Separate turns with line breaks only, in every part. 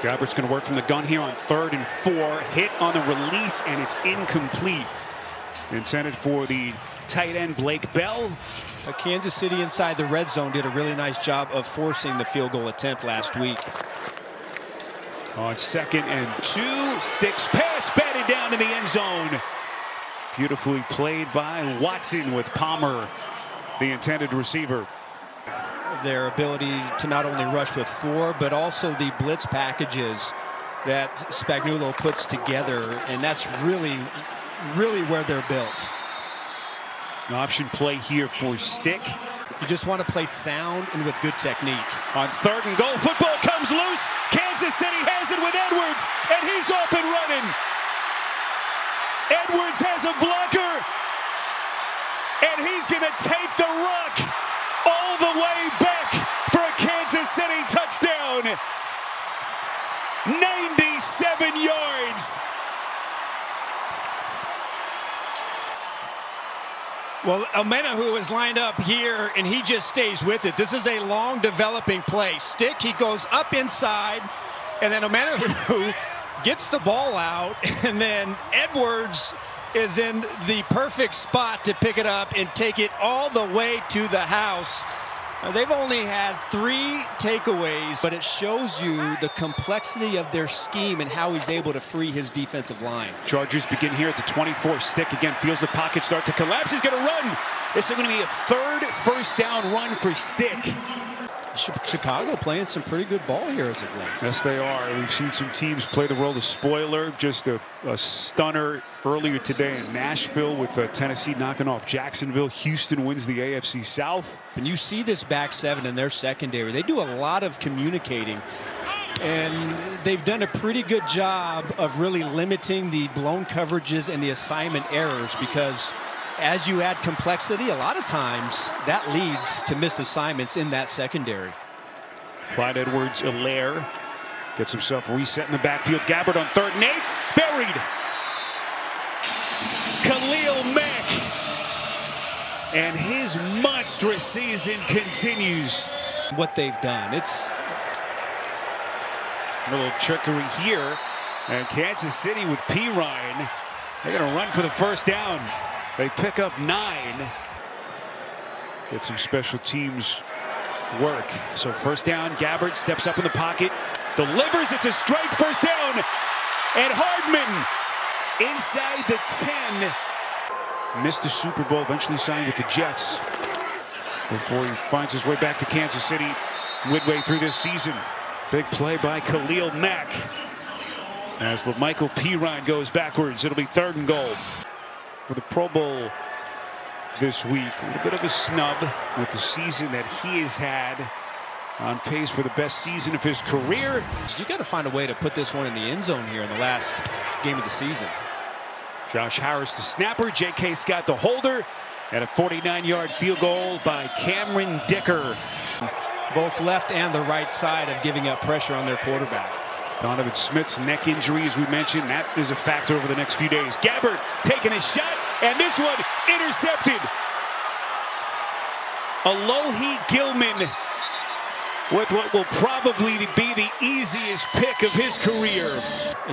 Gabbert's going to work from the gun here on 3rd and 4. Hit on the release, and it's incomplete. Intended for the tight end, Blake Bell.
Kansas City inside the red zone did a really nice job of forcing the field goal attempt last week.
On 2nd and 2, Sticks pass batted down in the end zone. Beautifully played by Watson with Palmer, the intended receiver.
Their ability to not only rush with 4, but also the blitz packages that Spagnuolo puts together, and that's really where they're built.
An option play here for Stick.
You just want to play sound and with good technique.
On 3rd and goal, football comes loose. Kansas City has it with Edwards, and he's off and running. Edwards has a blocker, and he's going to take the rock all the way back for a Kansas City touchdown. 97 yards.
Well, Omenihu is lined up here, and he just stays with it. This is a long developing play. Stick, he goes up inside, and then Omenihu gets the ball out, and then Edwards is in the perfect spot to pick it up and take it all the way to the house. They've only had 3 takeaways, but it shows you the complexity of their scheme and how he's able to free his defensive line.
Chargers begin here at the 24. Stick again feels the pocket start to collapse. He's going to run. This is going to be a 3rd first down run for Stick.
Chicago playing some pretty good ball here as of late.
Yes, they are. We've seen some teams play the role of spoiler. Just a stunner earlier today in Nashville with Tennessee knocking off Jacksonville. Houston wins the AFC South.
And you see this back 7 in their secondary. They do a lot of communicating. And they've done a pretty good job of really limiting the blown coverages and the assignment errors, because as you add complexity, a lot of times that leads to missed assignments in that secondary.
Clyde Edwards-Helaire gets himself reset in the backfield. Gabbert on 3rd and 8. Buried. Khalil Mack. And his monstrous season continues.
What they've done. It's
a little trickery here. And Kansas City with P. Ryan. They're going to run for the first down. They pick up 9. Get some special teams work. So first down, Gabbert steps up in the pocket, delivers. It's a strike, first down. And Hardman inside the 10. Missed the Super Bowl, eventually signed with the Jets before he finds his way back to Kansas City midway through this season. Big play by Khalil Mack. As Michael Pirine goes backwards, it'll be 3rd and goal. For the Pro Bowl this week, a little bit of a snub with the season that he has had, on pace for the best season of his career.
You got to find a way to put this one in the end zone here in the last game of the season.
Josh Harris the snapper, J.K. Scott the holder, and a 49-yard field goal by Cameron Dicker.
Both left and the right side of giving up pressure on their quarterback.
Donovan Smith's neck injury, as we mentioned, that is a factor over the next few days. Gabbert taking a shot, and this one intercepted. Alohi Gilman with what will probably be the easiest pick of his career.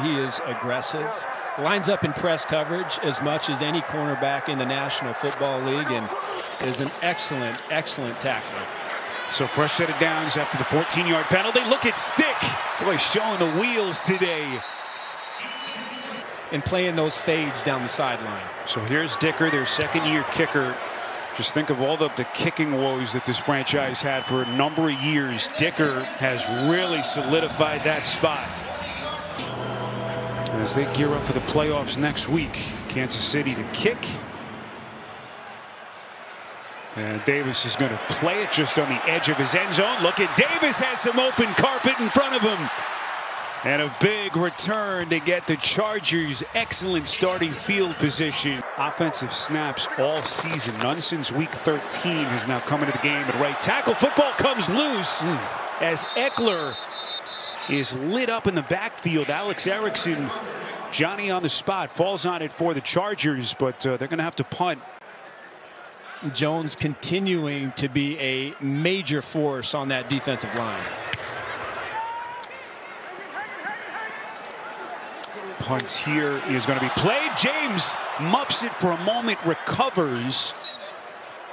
He is aggressive, lines up in press coverage as much as any cornerback in the National Football League, and is an excellent tackler.
So fresh set of downs after the 14-yard penalty. Look at Stick. Boy, showing the wheels today.
And playing those fades down the sideline.
So here's Dicker, their 2nd-year kicker. Just think of all the kicking woes that this franchise had for a number of years. Dicker has really solidified that spot. As they gear up for the playoffs next week, Kansas City to kick. And Davis is going to play it just on the edge of his end zone. Look at Davis, has some open carpet in front of him. And a big return to get the Chargers excellent starting field position. Offensive snaps all season. None since week 13 has now come into the game at right tackle. Football comes loose as Eckler is lit up in the backfield. Alex Erickson, Johnny on the spot, falls on it for the Chargers, but they're going to have to punt.
Jones continuing to be a major force on that defensive line.
punt here is going to be played. James muffs it for a moment, recovers.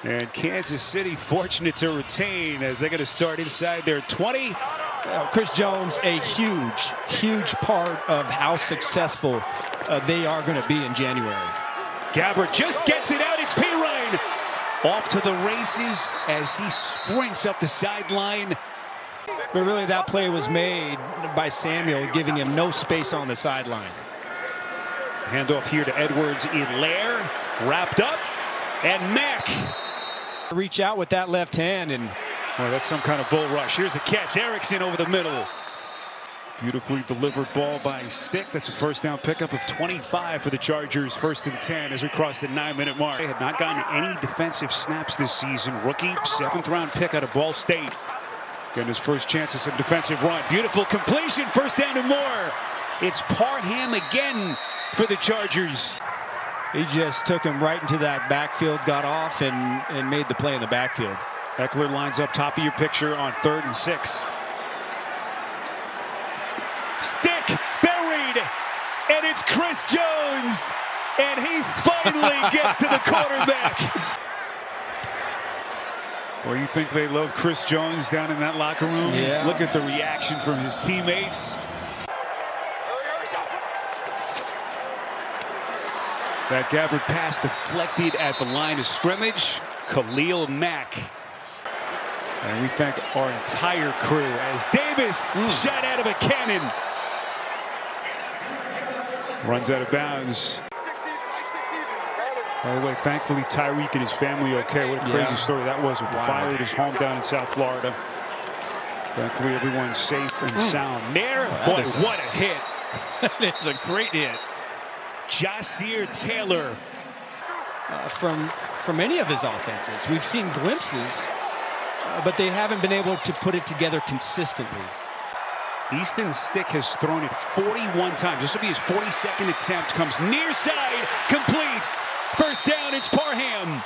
And Kansas City fortunate to retain as they're going to start inside their 20.
Chris Jones, a huge part of how successful they are going to be in January.
Gabbert just gets it out. It's Perine off to the races as he sprints up the sideline.
But really, that play was made by Samuel, giving him no space on the sideline.
Handoff here to Edwards-Helaire, wrapped up, and Mack.
Reach out with that left hand, and
oh, that's some kind of bull rush. Here's the catch. Erickson over the middle. Beautifully delivered ball by Stick. That's a first down pickup of 25 for the Chargers. 1st and 10 as we cross the 9-minute mark. They had not gotten any defensive snaps this season. Rookie, 7th-round pick out of Ball State. Getting his first chance at some defensive run. Beautiful completion. First down and more. It's Parham again for the Chargers.
He just took him right into that backfield, got off, and made the play in the backfield.
Eckler lines up top of your picture on 3rd and 6. Stick buried, and it's Chris Jones, and he finally gets to the quarterback. Well, you think they love Chris Jones down in that locker room?
Yeah.
Look at the reaction from his teammates. That Gabbert pass deflected at the line of scrimmage. Khalil Mack. And we thank our entire crew as Davis shot out of a cannon. Runs out of bounds. By the way, thankfully Tyreek and his family okay. What a crazy story that was with the fire at his home down in South Florida. Thankfully everyone's safe and sound. There, boy, what a hit.
It's a great hit.
Ja'Sir Taylor.
From any of his offenses, we've seen glimpses, but they haven't been able to put it together consistently.
Easton Stick has thrown it 41 times. This will be his 42nd attempt. Comes near side, completes. First down, it's Parham.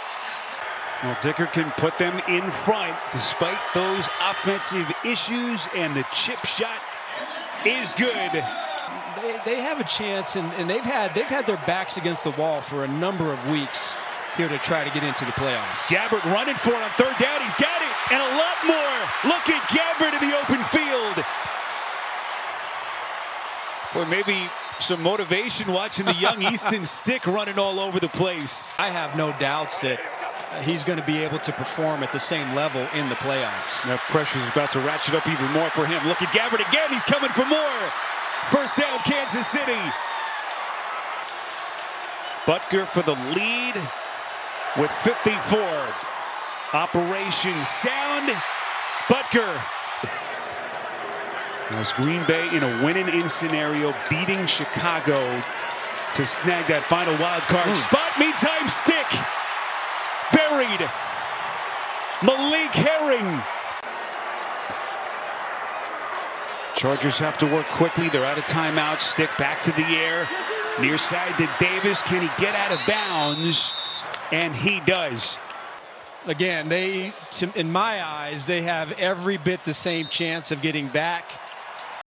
Well, Dicker can put them in front despite those offensive issues, and the chip shot is good.
They have a chance, and they've had their backs against the wall for a number of weeks here to try to get into the playoffs.
Gabbert running for it on 3rd down. He's got it, and a lot more. Look at Gabbert in the open field. Boy, maybe some motivation watching the young Easton Stick running all over the place.
I have no doubts that he's going to be able to perform at the same level in the playoffs.
That pressure's about to ratchet up even more for him. Look at Gabbert again. He's coming for more. First down, Kansas City. Butker for the lead with 54. Operation Sound. Butker. As Green Bay in a win-in scenario, beating Chicago to snag that final wild card spot. Meantime, Stick buried. Malik Herring. Chargers have to work quickly. They're out of timeouts. Stick back to the air. Near side to Davis. Can he get out of bounds? And he does.
Again, in my eyes, they have every bit the same chance of getting back